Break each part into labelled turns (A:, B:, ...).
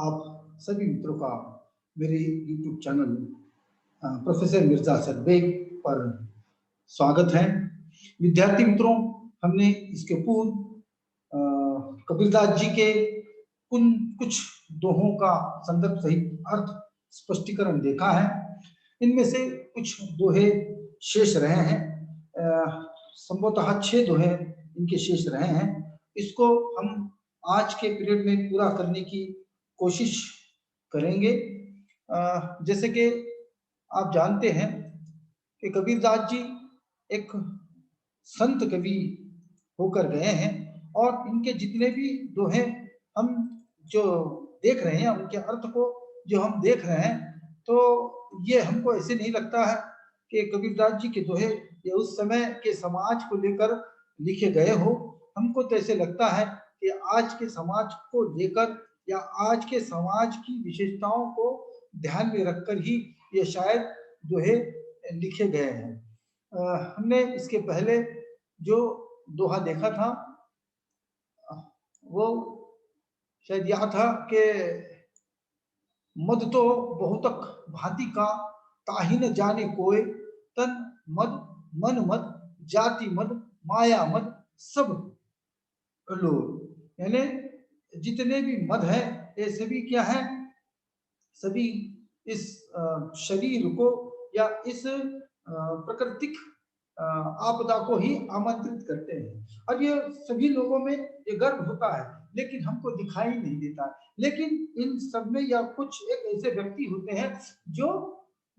A: आप सभी मित्रों का मेरे YouTube चैनल प्रोफेसर मिर्जा सदबेग पर स्वागत है। विद्यार्थी मित्रों, हमने इसके पूर्व कबीरदास जी के कुछ दोहों का संदर्भ सहित अर्थ स्पष्टीकरण देखा है। इनमें से कुछ दोहे शेष रहे हैं, संभवतः 6 दोहे इनके शेष रहे हैं। इसको हम आज के पीरियड में पूरा करने की कोशिश करेंगे। जैसे कि आप जानते हैं कि कबीरदास जी एक संत कवि होकर गए हैं और इनके जितने भी दोहे हम जो देख रहे हैं, उनके अर्थ को जो हम देख रहे हैं, तो ये हमको ऐसे नहीं लगता है कि कबीरदास जी के दोहे ये उस समय के समाज को लेकर लिखे गए हो। हमको तो ऐसे लगता है कि आज के समाज को लेकर या आज के समाज की विशेषताओं को ध्यान में रखकर ही ये शायद दोहे लिखे गए हैं। हमने इसके पहले जो दोहा देखा था वो शायद यह था कि मद तो बहुतक भांति का, ताहि न जाने कोय, तन मद मन मद जाति मद माया मद सब लोग। यानी जितने भी मद है ये सभी क्या है, सभी इस शरीर को या इस प्राकृतिक आपदा को ही आमंत्रित करते हैं। और ये सभी लोगों में ये गर्व होता है, लेकिन हमको दिखाई नहीं देता। लेकिन इन सब में या कुछ एक ऐसे व्यक्ति होते हैं जो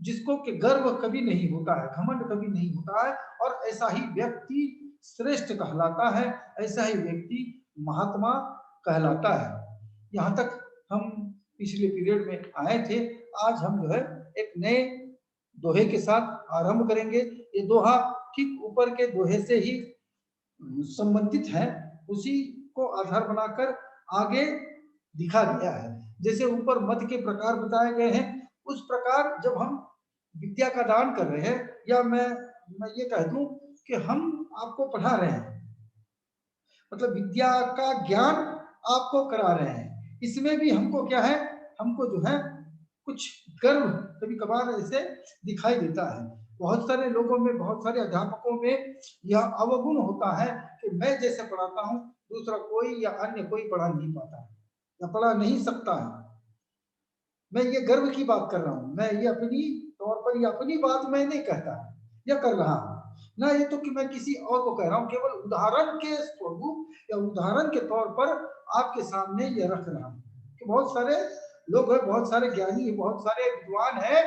A: जिसको के गर्व कभी नहीं होता है, घमंड कभी नहीं होता है, और ऐसा ही व्यक्ति श्रेष्ठ कहलाता है, ऐसा ही व्यक्ति महात्मा कहलाता है। यहाँ तक हम पिछले पीरियड में आए थे। आज हम जो है एक नए दोहे के साथ आरंभ करेंगे। ये दोहा ठीक ऊपर के दोहे से ही संबंधित है, उसी को आधार बनाकर आगे दिखा गया है। जैसे ऊपर मत के प्रकार बताए गए हैं, उस प्रकार जब हम विद्या का दान कर रहे हैं, या मैं ये कह दूं कि हम आपको पढ़ा रहे हैं, मतलब विद्या का ज्ञान आपको करा रहे हैं, इसमें भी हमको क्या है, हमको जो है कुछ गर्व कभी कभार ऐसे दिखाई देता है। बहुत सारे लोगों में, बहुत सारे अध्यापकों में यह अवगुण होता है कि मैं जैसे पढ़ाता हूँ दूसरा कोई या अन्य कोई पढ़ा नहीं पाता है या पढ़ा नहीं सकता है। मैं ये गर्व की बात कर रहा हूँ, मैं ये अपनी तौर पर, ये अपनी बात मैं नहीं कहता या कर रहा हूँ ना, ये तो कि मैं किसी और को कह रहा हूँ, केवल उदाहरण के स्वरूप या उदाहरण के तौर पर आपके सामने ये रख रहा हूँ कि बहुत सारे लोग हैं, बहुत सारे ज्ञानी है, बहुत सारे विद्वान है,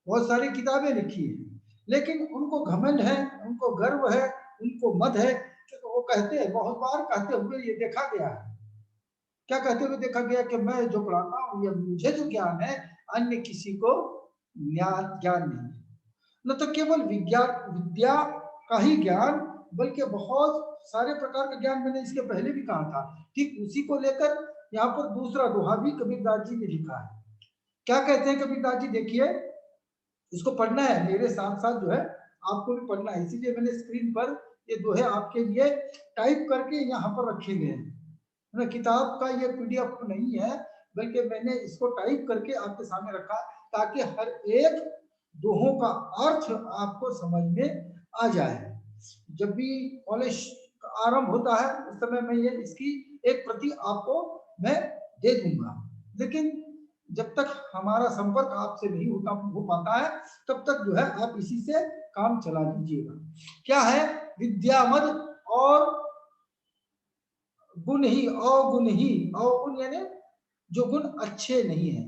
A: बहुत सारी किताबें लिखी है, लेकिन उनको घमंड है, उनको गर्व है, उनको मद है कि तो वो कहते हैं, बहुत बार कहते हुए ये देखा गया है। क्या कहते हुए देखा गया कि मैं जो पढ़ाता हूँ या मुझे जो ज्ञान है, अन्य किसी को ज्ञान नहीं है। न तो केवल विद्या का ही ज्ञान, बल्कि बहुत सारे प्रकार का ज्ञान, मैंने इसके पहले भी कहा था। ठीक उसी को लेकर यहाँ पर दूसरा दोहा भी कबीरदास जी ने लिखा है। क्या कहते हैं कबीरदास जी, देखिए इसको पढ़ना है, मेरे साथ साथ जो है आपको भी पढ़ना है, इसीलिए मैंने स्क्रीन पर ये दोहे आपके लिए टाइप करके यहाँ पर रखे गए हैं। किताब का ये पीडीएफ नहीं है, बल्कि मैंने इसको टाइप करके आपके सामने रखा ताकि हर एक दोहों का अर्थ आपको समझ में आ जाए। जब भी कॉलेज आरंभ होता है उस समय मैं ये इसकी एक प्रति आपको मैं दे दूंगा, लेकिन जब तक हमारा संपर्क आपसे नहीं हो पाता है, तब तक जो है आप इसी से काम चला लीजिएगा। क्या है, विद्या मद और गुण ही, अवगुण ही, अवगुण यानी जो गुण अच्छे नहीं है,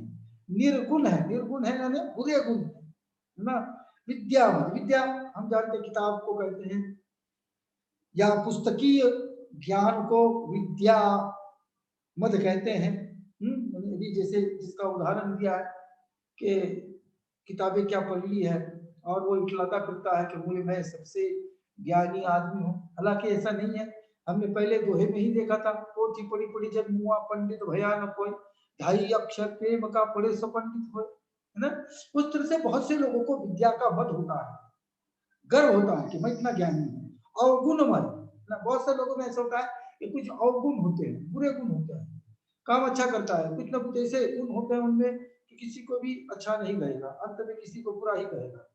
A: निर्गुण है, निर्गुण है यानी बुरे गुण है ना। विद्या मद, विद्या हम जानते किताब को कहते हैं, या पुस्तकीय ज्ञान को विद्या मद कहते हैं। अभी जैसे जिसका उदाहरण दिया है कि किताबें क्या पढ़ ली है और वो इकलौता फिरता है कि मुझे मैं सबसे ज्ञानी आदमी हूँ, हालांकि ऐसा नहीं है। हमने पहले दोहे में ही देखा था, पोथी पढ़ी पढ़ी जब मुआ पंडित भया न कोई, ढाई अक्षर प्रेम का पढ़े सो पंडित हो, है ना। उस तरह से बहुत से लोगों को विद्या का मद होता है, गर्व होता है कि मैं इतना ज्ञानी हूँ। अवगुण मद, बहुत से लोगों में ऐसा होता है कि कुछ अवगुण होते हैं, बुरे गुण होते हैं, काम अच्छा करता है, कुछ ना कुछ ऐसे गुण होते हैं उनमें कि किसी को भी अच्छा नहीं कहेगा, अंत में किसी को बुरा ही कहेगा।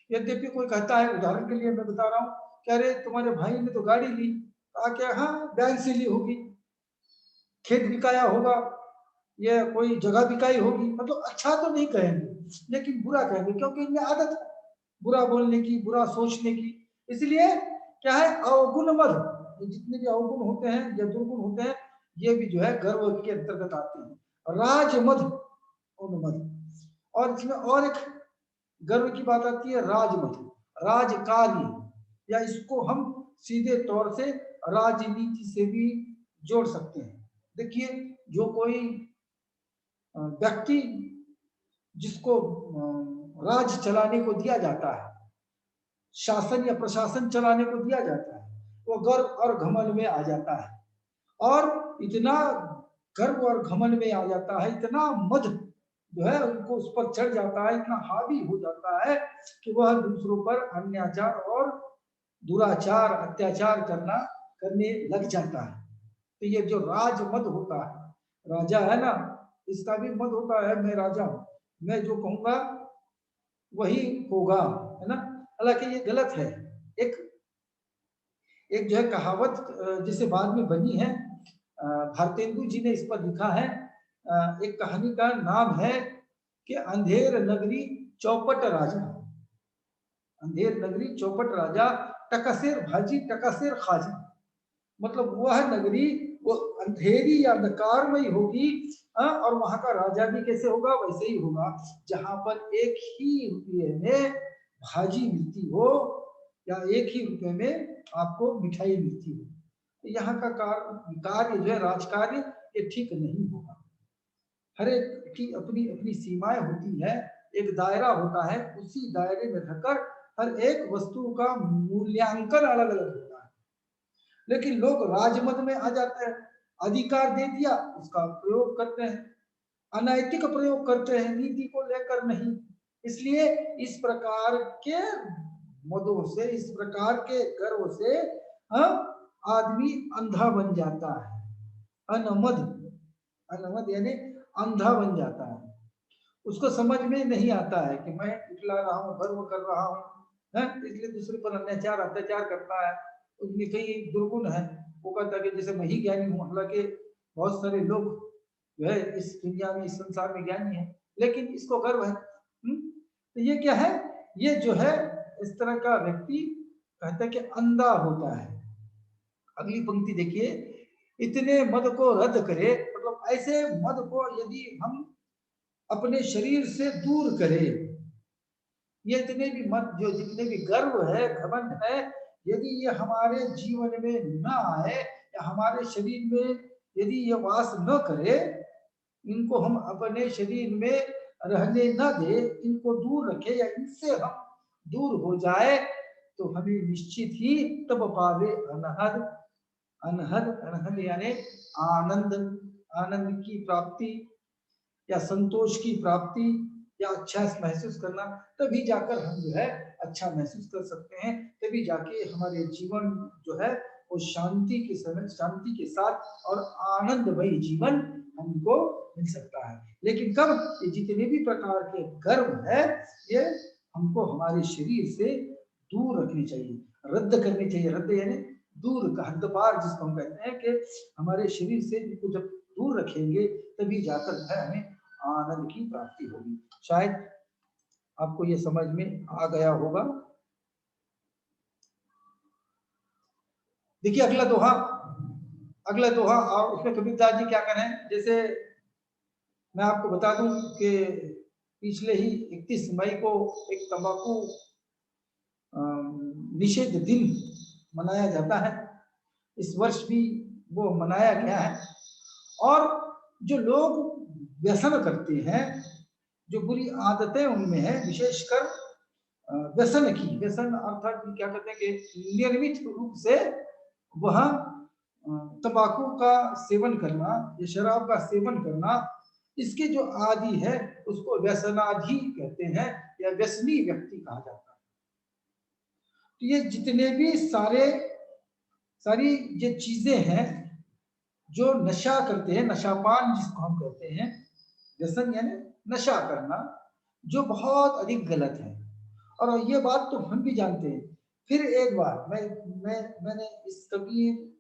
A: यद्यपि कोई कहता है, उदाहरण के लिए मैं बता रहा हूँ कि अरे तुम्हारे भाई ने तो गाड़ी ली, क्या हाँ बैंक से ली होगी, खेत बिकाया होगा, या कोई जगह बिकाई होगी, मतलब अच्छा तो नहीं कहेंगे लेकिन बुरा कहेंगे, क्योंकि इनमें आदत है बुरा बोलने की, बुरा सोचने की। इसलिए क्या है, अवगुण मद, ये जितने भी अवगुण होते हैं या दुर्गुण होते हैं, ये भी जो है गर्व के अंतर्गत आते हैं। राजमद, उन्मद, और इसमें और एक गर्व की बात आती है, राजमद, राजकार्य, या इसको हम सीधे तौर से राजनीति से भी जोड़ सकते हैं। देखिए, जो कोई व्यक्ति जिसको राज चलाने को दिया जाता है, शासन या प्रशासन चलाने को दिया जाता है, वो गर्व और घमंड में आ जाता है, और इतना गर्व और घमंड में आ जाता है, इतना मद जो है उनको उस पर चढ़ जाता है, इतना हावी हो जाता है कि वह दूसरों पर अन्याचार और दुराचार, अत्याचार करने लग जाता है। तो ये जो राज मद होता है, राजा है ना, इसका भी मद होता है, मैं राजा हूं, मैं जो कहूंगा वही होगा, है ना। हालांकि ये गलत है। एक एक जो है कहावत जिसे बाद में बनी है, भारतेंदु जी ने इस पर लिखा है, एक कहानी का नाम है कि अंधेर नगरी चौपट राजा, अंधेर नगरी चौपट राजा, टकसेर भाजी टकसेर खाजी। मतलब वह नगरी वो अंधेरी या अंधकारमय होगी, और वहां का राजा भी कैसे होगा, वैसे ही होगा जहां पर एक ही रुपये में भाजी मिलती हो, या एक ही रुपये में आपको मिठाई मिलती हो। तो यहाँ का कार्य जो है राजकार्य, ये ठीक नहीं होगा। हर एक की अपनी अपनी सीमाएं होती है, एक दायरा होता है, उसी दायरे में रहकर हर एक वस्तु का मूल्यांकन अलग अलग होता है। लेकिन लोग राजमत में आ जाते हैं, अधिकार दे दिया उसका प्रयोग करते हैं, अनैतिक प्रयोग करते हैं, नीति को लेकर नहीं। इसलिए इस प्रकार के मदों से, इस प्रकार के गर्व से आदमी अंधा बन जाता है। अनमद, अनमद यानी अंधा बन जाता है। उसको समझ में नहीं आता है कि मैं इतला रहा हूँ, गर्व कर रहा हूँ, है, इसलिए दूसरे पर अत्याचार अत्याचार करता है। उसमें कई दुर्गुण है। वो कहता है कि जैसे मैं ही ज्ञानी हूँ, हालांकि बहुत सारे लोग जो है इस दुनिया में, इस संसार में ज्ञानी है, लेकिन इसको गर्व है। तो ये क्या है, ये जो है इस तरह का व्यक्ति कहता है कि अंधा होता है। अगली पंक्ति देखिए, इतने मद को रद्द करे, मतलब ऐसे मद को यदि हम अपने शरीर से दूर करें, ये इतने भी मद, जो जितने भी गर्व है, घमंड है, यदि ये हमारे जीवन में न आए, या हमारे शरीर में यदि ये वास न करे, इनको हम अपने शरीर में रहने न दे, इनको दूर रखे, या इनसे हम दूर हो जाए, तो हमें निश्चित ही तब पावे अनहद, अनहद, अनहद यानी आनंद, आनंद की प्राप्ति या संतोष की प्राप्ति, या अच्छा महसूस करना। तभी जाकर हम जो है अच्छा महसूस कर सकते हैं, तभी जाके हमारे जीवन जो है वो शांति के समय, शांति के साथ और आनंदमयी जीवन हमको मिल सकता है। लेकिन कब, ये जितने भी प्रकार के गर्व है, ये हमको हमारे शरीर से दूर रखनी चाहिए, रद्द करनी चाहिए। रद्द यानी दूर का, हद्दपार जिसको हम कहते हैं, कि हमारे शरीर से इनको जब दूर रखेंगे, तभी जाकर जो है हमें आनंद की प्राप्ति होगी। शायद आपको ये समझ में आ गया होगा। देखिए अगला दोहा, अगला दोहा, और उसमें कबीरदास जी क्या करें, जैसे मैं आपको बता दूं कि पिछले ही 31 मई को एक तंबाकू निषेध दिन मनाया जाता है। इस वर्ष भी वो मनाया गया है। और जो लोग व्यसन करते हैं, जो बुरी आदतें उनमें है, विशेषकर व्यसन की, व्यसन अर्थात क्या कहते हैं कि नियमित रूप से वह तंबाकू का सेवन करना या शराब का सेवन करना, इसके जो आदि है उसको व्यसनाधि कहते हैं, या व्यसनी व्यक्ति कहा जाता है। तो ये जितने भी सारी ये चीजें हैं जो नशा करते हैं, नशापान जिसको हम कहते हैं, व्यसन यानी नशा करना, जो बहुत अधिक गलत है। और ये बात तो हम भी जानते हैं। फिर एक बार मैंने इस कबीर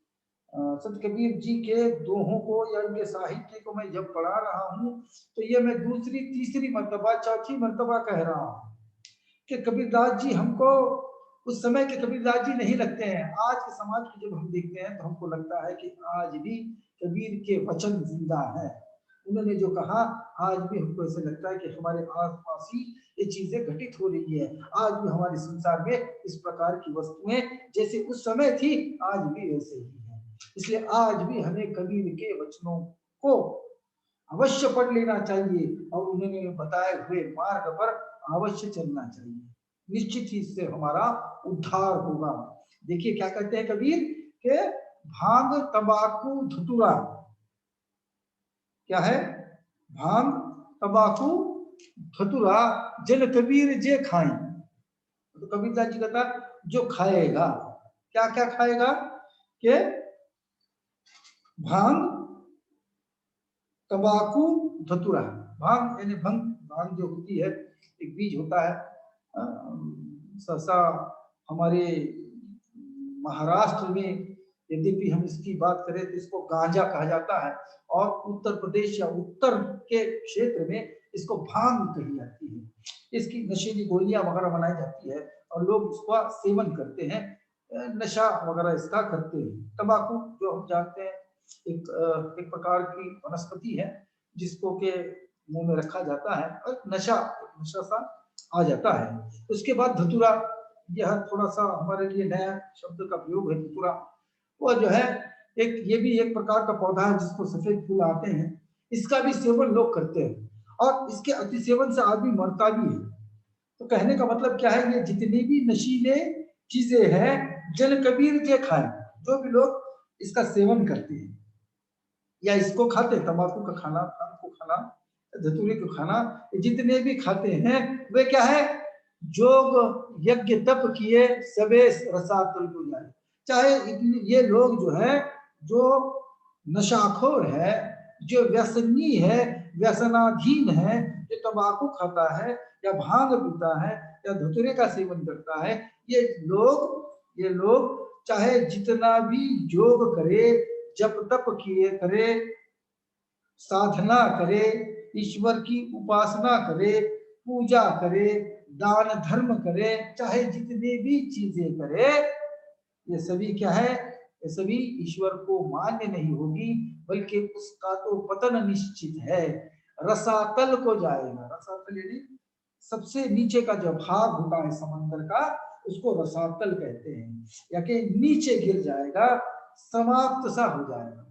A: संत कबीर जी के दोहों को या उनके साहित्य को मैं जब पढ़ा रहा हूँ, तो ये मैं दूसरी तीसरी मर्तबा चौथी मर्तबा कह रहा हूँ कि कबीरदास जी हमको उस समय के कबीरदास जी नहीं लगते हैं। आज के समाज को जब हम देखते हैं तो हमको लगता है कि आज भी कबीर के वचन जिंदा हैं। उन्होंने जो कहा, आज भी हमको ऐसे लगता है कि हमारे आसपास ही ये चीजें घटित हो रही है। आज भी हमारे संसार में इस प्रकार की वस्तुएं जैसे उस समय थी, आज भी वैसे ही है। इसलिए आज भी हमें कबीर के वचनों को अवश्य पढ़ लेना चाहिए और उन्होंने बताए हुए मार्ग पर अवश्य चलना चाहिए। निश्चित ही इससे हमारा उद्धार होगा। देखिए क्या कहते हैं कबीर के, भांग तंबाकू धतूरा, क्या है? भांग तंबाकू धतूरा जन कबीर जे खाए। तो कबीरदास जी कहता जो खाएगा, क्या क्या खाएगा? के भांग तंबाकू धतूरा। भांग यानी भंग, भांग जो होती है एक बीज होता है। सहसा हमारे महाराष्ट्र में यद्यपि हम इसकी बात करें तो इसको गांजा कहा जाता है, और उत्तर प्रदेश या उत्तर के क्षेत्र में इसको भांग कही जाती है। इसकी नशीली गोलियां वगैरह बनाई जाती है और लोग इसका सेवन करते हैं, नशा वगैरह इसका करते हैं। तंबाकू जो हम जानते हैं एक प्रकार की वनस्पति है जिसको के मुंह में रखा जाता है और नशा सा आ जाता है। उसके बाद धतूरा, यह थोड़ा सा हमारे लिए नया शब्द का प्रयोग है। धतूरा वो जो है ये भी एक प्रकार का पौधा है जिसको सफेद फूल आते हैं। इसका भी सेवन लोग करते हैं और इसके अति सेवन से आदमी मरता भी है। तो कहने का मतलब क्या है, ये जितनी भी नशीले चीजें हैं जन कबीर के खाए। जो भी लोग इसका सेवन करते हैं या इसको खाते, तंबाकू का खाना, भांग को खाना, धतूरे को खाना, जितने भी खाते हैं वे क्या है, जोग यज्ञ तप किए सबे रसातल को जाए। चाहे ये लोग जो है, जो नशाखोर है, जो व्यसनी है, व्यसनाधीन है, जो तंबाकू खाता है या भांग पीता है या धतूरे का सेवन करता है, ये लोग चाहे जितना भी योग करे, जप तप किए करे, साधना करे, ईश्वर की उपासना करे, पूजा करे, दान धर्म करे, चाहे जितने भी चीजें करे, ये सभी क्या है, ये सभी ईश्वर को मान्य नहीं होगी, बल्कि उसका तो पतन निश्चित है। रसातल को जाएगा। रसातल यानी सबसे नीचे का जो भाग होता है समंदर का, उसको रसातल कहते हैं। या कि नीचे गिर जाएगा, समाप्त सा हो जाएगा।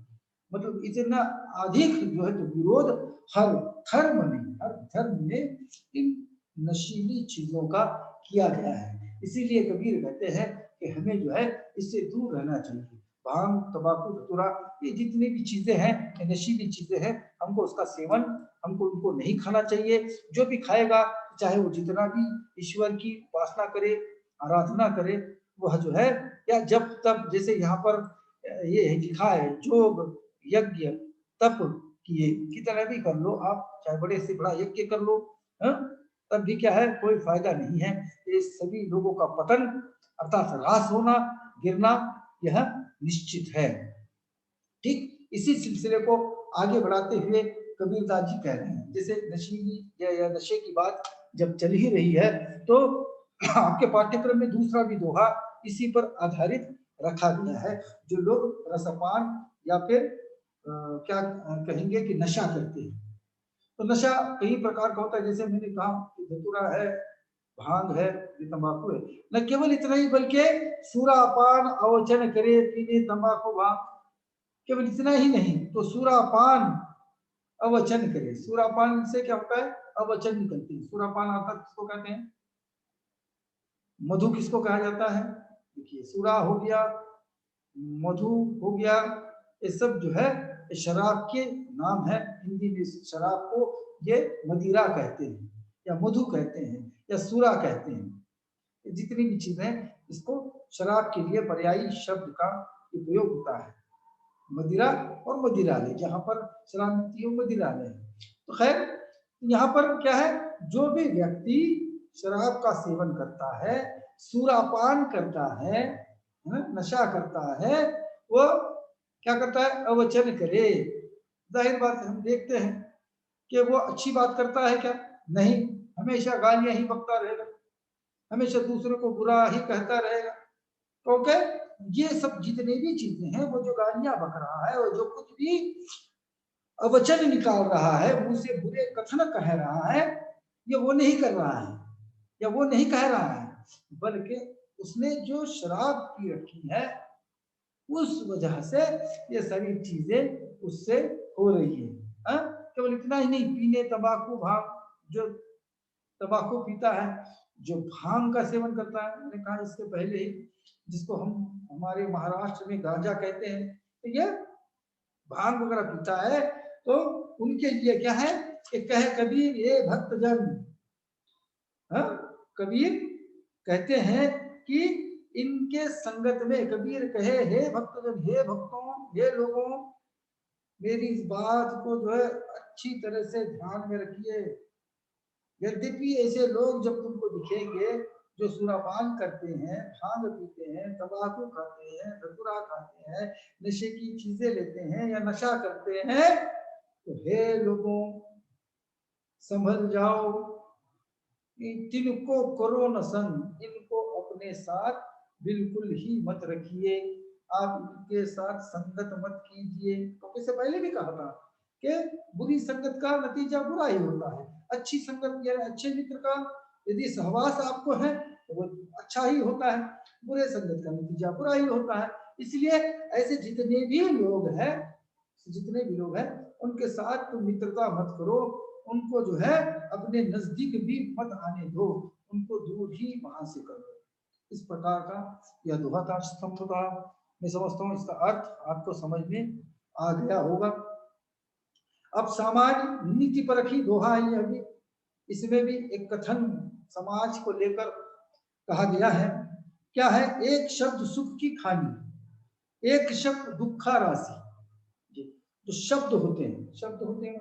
A: मतलब इतना अधिक जो है तो विरोध हर धर्म में इन नशीली चीजों का किया गया है। इसीलिए कबीर कहते हैं कि हमें जो है इससे दूर रहना चाहिए। भांग तंबाकू धतूरा ये जितनी भी चीजें हैं, नशीली चीजें हैं, हमको उसका सेवन, हमको उनको नहीं खाना चाहिए। जो भी खाएगा, चाहे वो जितना भी ईश्वर की उपासना करे, आराधना करे, वह जो है, या जब तब जैसे यहाँ पर ये लिखा है, जोग यज्ञ तप किए, कितना भी कर लो आप, चाहे बड़े से बड़ा यज्ञ कर लो, तब भी क्या है, कोई फायदा नहीं है। ये सभी लोगों का पतन अर्थात ह्रास होना, गिरना, यह निश्चित है। ठीक इसी सिलसिले को आगे बढ़ाते हुए कबीरदास जी कह रहे हैं, जैसे नशीली या नशे की बात जब चल ही रही है, तो आपके पाठ्यक्रम में दूसरा भी दोहा इसी पर आधारित रखा गया है। जो लोग रसपान या फिर क्या कहेंगे कि नशा करते हैं, तो नशा कई प्रकार का होता है। जैसे मैंने कहा कि धतूरा है, भांग है, ये तंबाकू है। न केवल इतना ही, बल्कि सुरापान अवचन करे पीने तंबाकू भांग, केवल इतना ही नहीं, तो सुरापान अवचन करे। सुरापान से क्या होता है, अवचन निकलती है। सुरापान अर्थात किसको कहते हैं, मधु किसको कहा जाता है? देखिए, सुरा हो गया, मधु हो गया, ये सब जो है शराब के नाम है। हिंदी में शराब को ये मदिरा कहते हैं या मधु कहते हैं या सुरा कहते हैं। जितनी भी चीजें, इसको शराब के लिए पर्यायी शब्द का उपयोग होता है। मदिरा और मदिरालय, जहां पर शराब मिलती है वो मदिरालय है। तो खैर यहाँ पर क्या है, जो भी व्यक्ति शराब का सेवन करता है, सुरापान करता है, नशा करता है, वो क्या करता है, अवचन करे। जाहिर बात है, हम देखते हैं कि वो अच्छी बात करता है क्या? नहीं, हमेशा गालियां ही बकता रहेगा, हमेशा दूसरों को बुरा ही कहता रहेगा। क्योंकि ये सब जितने भी चीजें हैं, वो जो गालियां बक रहा है और जो कुछ भी अवचन निकाल रहा है, मुंह से बुरे कथन कह रहा है, ये वो नहीं कर रहा है या वो नहीं कह रहा है, बल्कि उसने जो शराब पी रखी है उस वजह से ये सारी चीजें उससे हो रही है। केवल इतना ही नहीं, पीने तंबाकू भांग, जो तंबाकू पीता है, जो भांग का सेवन करता है, मैंने कहा इसके पहले ही, जिसको हम हमारे महाराष्ट्र में गांजा कहते हैं, तो ये भांग वगैरह पीता है, तो उनके लिए क्या है कि कहे कबीर ये भक्तजन, कबीर कहते हैं कि इनके संगत में, कबीर कहे हे भक्तजन, हे भक्तों, हे लोगों, मेरी इस बात को जो है अच्छी तरह से ध्यान में रखिए। यद्यपि ऐसे लोग जब तुमको दिखेंगे जो सुरापान करते हैं, भांग पीते हैं, तंबाकू खाते हैं, धतूरा खाते हैं, नशे की चीजें लेते हैं या नशा करते हैं, तो हे लोगों संभल जाओ, तिनको करो न संग, इनको अपने साथ बिल्कुल ही मत रखिए, आप इनके साथ संगत मत कीजिए। तो इससे पहले भी कहा था कि बुरी संगत का नतीजा बुरा ही होता है, अच्छी संगत या अच्छे मित्र का यदि सहवास आपको है तो वो अच्छा ही होता है, बुरे संगत का नतीजा बुरा ही होता है। इसलिए ऐसे जितने भी लोग हैं, उनके साथ तुम मित्रता मत करो, उनको जो है अपने नजदीक भी मत आने दो, उनको दूर ही वहां से करो। इस प्रकार का यह दोहा था स्तंभ का। मैं समझता हूँ इसका अर्थ आपको समझ में आ गया होगा। अब सामान्य नीति परखी दोहा है अभी, इसमें भी एक कथन समाज को लेकर कहा गया है। क्या है? एक शब्द सुख की खानी, एक शब्द दुखा राशि। जो शब्द होते हैं, मतलब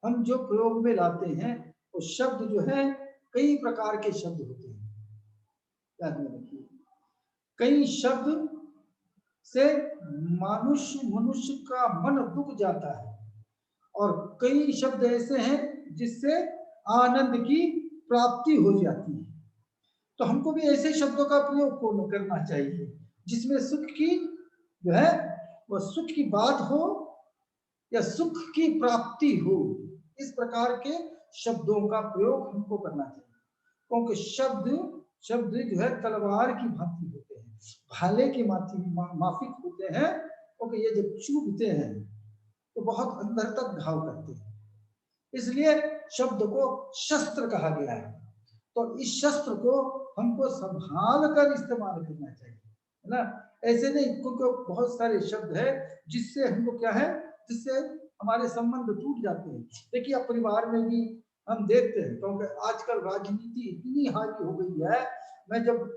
A: हम जो प्रयोग में लाते हैं, वो शब्द जो है कई प्रकार के शब्द होते हैं, याद में रखिए। कई शब्द से मनुष्य का मन दुख जाता है, और कई शब्द ऐसे हैं जिससे आनंद की प्राप्ति हो जाती है। तो हमको भी ऐसे शब्दों का प्रयोग करना चाहिए जिसमें सुख की जो है वह सुख की बात हो या सुख की प्राप्ति हो। इस प्रकार के शब्दों का प्रयोग हमको करना चाहिए, क्योंकि शब्द जो है तलवार की भांति होते हैं, भाले की माफिक होते हैं, क्योंकि ये जब चुभते हैं तो बहुत अंदर तक घाव करते हैं। इसलिए शब्द को शस्त्र कहा गया है। तो इस शस्त्र को हमको संभाल कर इस्तेमाल करना चाहिए, है ना? ऐसे नहीं, क्योंकि बहुत सारे शब्द है जिससे हमको क्या है, जिससे हमारे संबंध टूट जाते हैं। देखिए अब परिवार में भी हम देखते हैं, क्योंकि आजकल राजनीति इतनी हावी हो गई है। मैं जब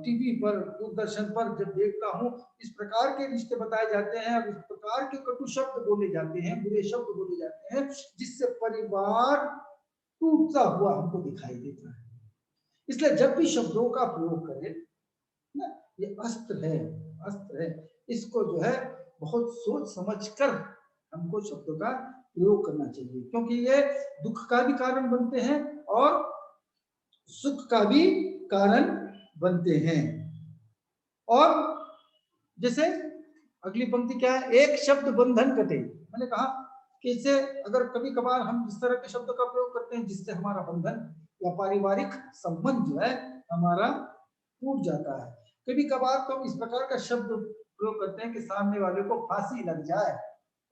A: टीवी पर, दूरदर्शन पर जब देखता हूँ, इस प्रकार के रिश्ते बताए जाते हैं और इस प्रकार के कटु शब्द बोले जाते हैं, बुरे शब्द बोले जाते हैं, जिससे परिवार टूटता हुआ हमको दिखाई देता है। इसलिए जब भी शब्दों का प्रयोग करें ना, ये अस्त्र है, इसको जो है बहुत सोच समझ कर हमको शब्दों का प्रयोग करना चाहिए, क्योंकि ये दुख का भी कारण बनते हैं और सुख का भी कारण बनते हैं। और जैसे अगली पंक्ति क्या है, एक शब्द बंधन कटे। मैंने कहा कि इसे अगर कभी कभार हम इस तरह के शब्द का प्रयोग करते हैं जिससे हमारा बंधन या पारिवारिक संबंध जो है हमारा टूट जाता है। कभी कभार तो हम इस प्रकार का शब्द प्रयोग करते हैं कि सामने वाले को फांसी लग जाए।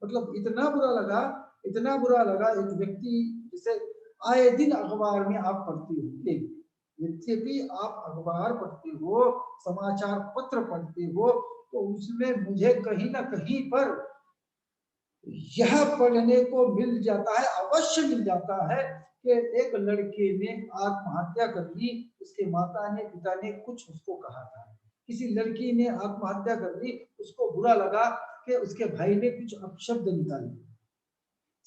A: मतलब इतना बुरा लगा एक व्यक्ति, जिसे आए दिन अखबार में आप पढ़ते होंगे, यद्यपि आप अखबार पढ़ते हो, समाचार पत्र पढ़ते हो, तो उसमें मुझे कहीं ना कहीं पर यह पढ़ने को मिल जाता है, अवश्य मिल जाता है कि एक लड़के ने आत्महत्या कर ली, उसके माता ने, पिता ने कुछ उसको कहा था। किसी लड़की ने आत्महत्या कर ली, उसको बुरा लगा, कि उसके भाई ने कुछ अपशब्द निकाले,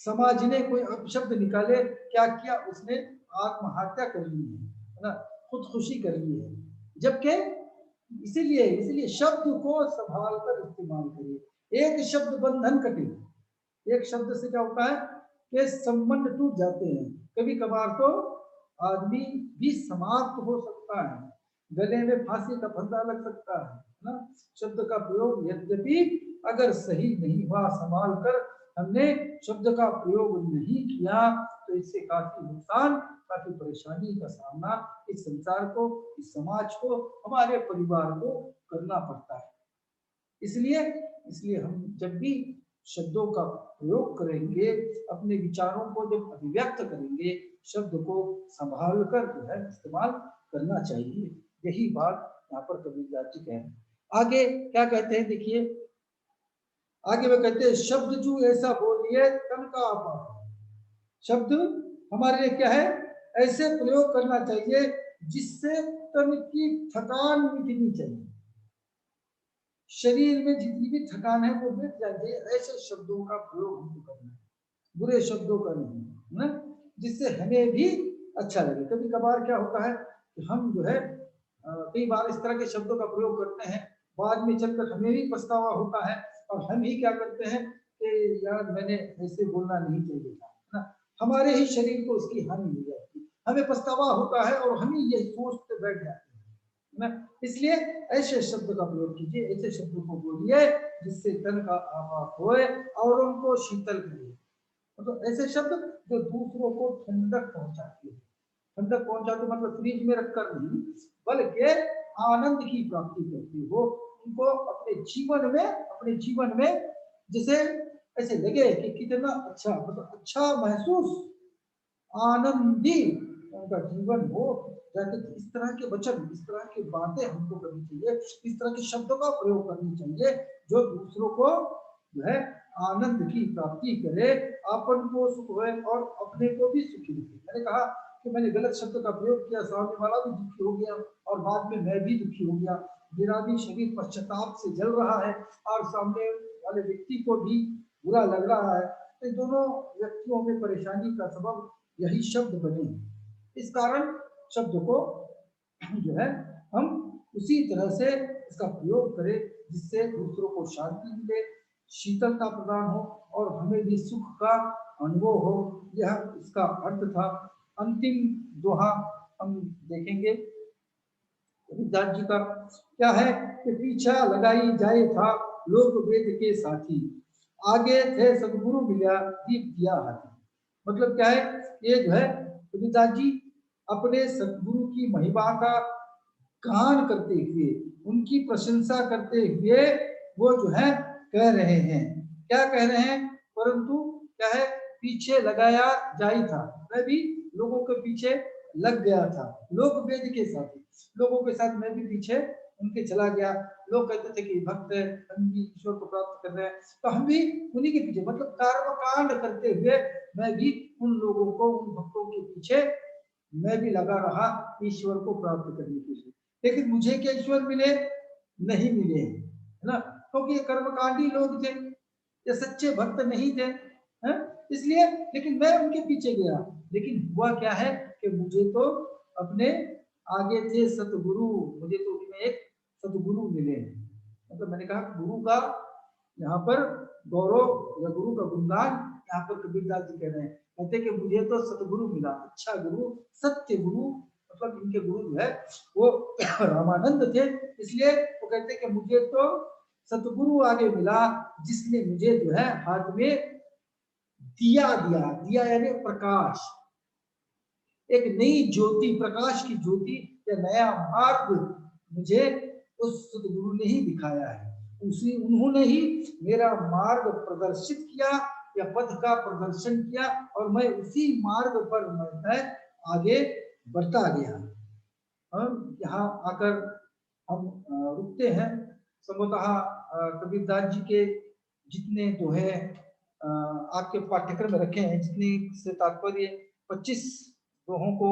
A: समाज ने कोई अपशब्द निकाले, क्या किया उसने, आत्महत्या कर ली है ना, खुदकुशी कर ली है। जबकि इसीलिए इसीलिए शब्द को संभाल कर इस्तेमाल करिए। एक शब्द बंधन कटे, एक शब्द से क्या होता है कि संबंध टूट जाते हैं। कभी कभार तो आदमी भी समाप्त हो सकता है, गले में फांसी का फंदा लग सकता है ना। शब्द का प्रयोग यद्यपि अगर सही नहीं हुआ, संभाल कर हमने शब्द का प्रयोग नहीं किया, तो इससे काफी नुकसान, काफी परेशानी का सामना इस संसार को, इस समाज को, हमारे परिवार को करना पड़ता है। इसलिए इसलिए हम जब भी शब्दों का प्रयोग करेंगे, अपने विचारों को जब अभिव्यक्त करेंगे, शब्द को संभाल कर जो है इस्तेमाल करना चाहिए। यही बात यहाँ पर कबीरदास जी कह रहे हैं। आगे क्या कहते हैं देखिए, आगे वो कहते हैं शब्द जू ऐसा बोलिए तन का आपा। शब्द हमारे लिए क्या है, ऐसे प्रयोग करना चाहिए जिससे तन की थकान मिटनी चाहिए, शरीर में जितनी भी थकान है वो मिट जाती है। ऐसे शब्दों का प्रयोग हमको करना है, बुरे शब्दों का नहीं, है ना, जिससे हमें भी अच्छा लगे। कभी कभार क्या होता है कि हम जो है कई बार इस तरह के शब्दों का प्रयोग करते हैं, बाद में चलकर हमें भी पछतावा होता है, और हम ही क्या करते हैं कि यार मैंने ऐसे बोलना नहीं चाहिए था, है ना। हमारे ही शरीर को उसकी हानि हो जाती है, हमें पछतावा होता है और हम ही यही सोचते बैठ जाते हैं ना। इसलिए ऐसे शब्द का प्रयोग कीजिए, ऐसे शब्दों को बोलिए जिससे तन का आवा होए और उनको शीतल करे। मतलब ऐसे शब्द जो दूसरों को ठंडक पहुंचाती है। ठंडक पहुंचाते मतलब फ्रिज में रखकर नहीं, बल्कि आनंद की प्राप्ति करती हो उनको अपने जीवन में जैसे ऐसे लगे कि कितना अच्छा, मतलब अच्छा महसूस, आनंदी उनका जीवन हो जाके। इस तरह के वचन, इस तरह की बातें हमको करनी चाहिए, इस तरह के शब्दों का प्रयोग करनी चाहिए जो दूसरों को जो है आनंद की प्राप्ति करे, अपन को सुख होए और अपने को भी सुखी रखे। मैंने कहा कि मैंने गलत शब्द का प्रयोग किया, सामने वाला भी दुखी हो गया और बाद में मैं भी दुखी हो गया, मेरा भी शरीर पश्चाताप से जल रहा है और सामने वाले व्यक्ति को भी बुरा लग रहा है। तो दोनों व्यक्तियों में परेशानी का सबब यही शब्द बने। इस कारण शब्द को जो है हम उसी तरह से इसका प्रयोग करें जिससे दूसरों को शांति मिले, शीतलता प्रदान हो और हमें भी सुख का अनुभव हो। यह इसका अर्थ था। अंतिम दोहा हम देखेंगे रविदास जी का, क्या है कि पीछा लगाई जाए था लोक वेद के साथी, आगे थे सदगुरु मिला दीप दिया हाथी। मतलब क्या है, ये जो है रविदास जी अपने सदगुरु की महिमा का गान करते हुए, उनकी प्रशंसा करते हुए वो जो है कह रहे हैं, क्या कह रहे हैं, परंतु क्या है, पीछे लगाया जाई था, मैं भी लोगों के पीछे लग गया था, लोक वेद के साथ, लोगों के साथ मैं भी पीछे उनके चला गया। लोग कहते थे कि भक्त है, हम भी ईश्वर को प्राप्त कर रहे हैं, तो हम भी उन्हीं के पीछे, मतलब कर्म कांड करते हुए मैं भी उन लोगों को, उन भक्तों के पीछे मैं भी लगा रहा ईश्वर को प्राप्त करने के लिए। लेकिन मुझे क्या ईश्वर मिले, नहीं मिले, है ना, क्योंकि ये कर्मकांडी लोग थे, ये सच्चे भक्त नहीं थे, है? इसलिए लेकिन मैं उनके पीछे गया, लेकिन हुआ क्या है कि मुझे तो अपने आगे थे सतगुरु, मुझे तो उनमें एक सतगुरु मिले। मतलब मैंने कहा गुरु का यहाँ पर गौरव या गुरु का गुणगान यहाँ पर कबीरदास जी कह रहे हैं, कहते कि मुझे तो सतगुरु मिला, अच्छा गुरु, सत्य गुरु। मतलब इनके गुरु जो है वो रामानंद थे, इसलिए वो कहते कि मुझे तो सतगुरु आगे मिला जिसने मुझे जो है हाथ में दिया दिया, दिया यानी प्रकाश, एक नई ज्योति, प्रकाश की ज्योति या नया मार्ग मुझे उस सतगुरु ने ही दिखाया है। उसी उन्होंने ही मेरा मार्ग प्रदर्शित किया या पथ का प्रदर्शन किया और मैं उसी मार्ग पर मैं आगे बढ़ता गया। हम यहाँ आकर हम रुकते हैं। संभवतः कबीरदास जी के जितने जो है आपके पाठ्यक्रम में रखे हैं, जितने से तात्पर्य 25 दोहों को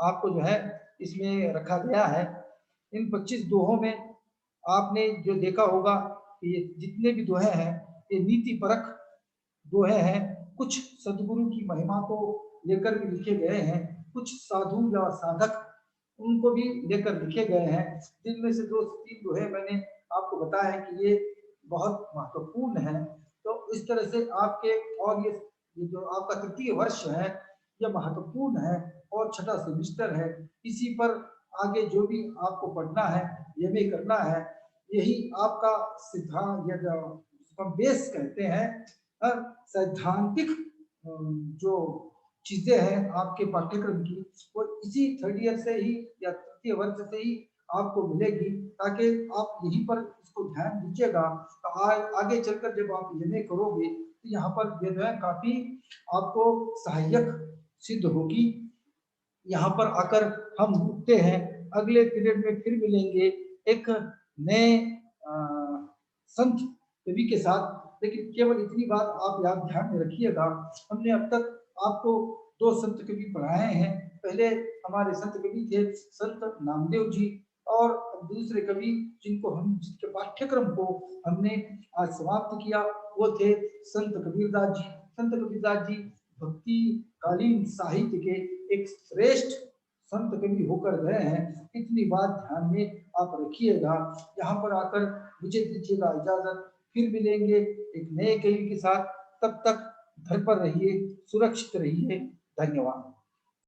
A: आपको जो है इसमें रखा गया है। इन 25 दोहों में आपने जो देखा होगा कि ये जितने भी दोहे हैं ये नीति परक दोहे हैं। कुछ सदगुरु की महिमा को लेकर भी लिखे गए हैं, कुछ साधु या साधक उनको भी लेकर लिखे गए हैं, जिनमें से 2 3 दोहे मैंने आपको बताया है कि ये बहुत महत्वपूर्ण है। तो इस तरह से आपके और ये जो आपका तृतीय वर्ष है ये महत्वपूर्ण है और छठा सेमिस्टर है। इसी पर आगे जो भी आपको पढ़ना है, एमए करना है, यही आपका सिद्धांत या जो बेस कहते हैं, सैद्धांतिक जो चीजें हैं आपके पाठ्यक्रम की, वो इसी 3rd ईयर से ही या तृतीय वर्ष से ही आपको मिलेगी, ताकि आप यहीं पर इसको ध्यान दीजिएगा। तो आगे चलकर जब आप एमए करोगे तो यहाँ पर ये जो है काफी आपको सहायक सिद्ध होगी। यहाँ पर आकर हम रुकते हैं, अगले पीरियड में फिर मिलेंगे एक नए संत कवि के साथ। लेकिन केवल इतनी बात आप याद ध्यान में रखिएगा, हमने अब तक आपको 2 संत कवि पढ़ाए हैं। पहले हमारे संत कवि थे संत नामदेव जी, और दूसरे कवि जिनके पाठ्यक्रम को हमने आज समाप्त किया वो थे संत कबीरदास जी। संत कबीरदास जी भक्ति कालीन साहित्य के एक श्रेष्ठ संत कवि होकर गए हैं। इतनी बात ध्यान में आप रखिएगा। यहाँ पर आकर मुझे दीजिएगा इजाजत, फिर मिलेंगे एक नए कवि के साथ। तब तक घर पर रहिए, सुरक्षित रहिए। धन्यवाद।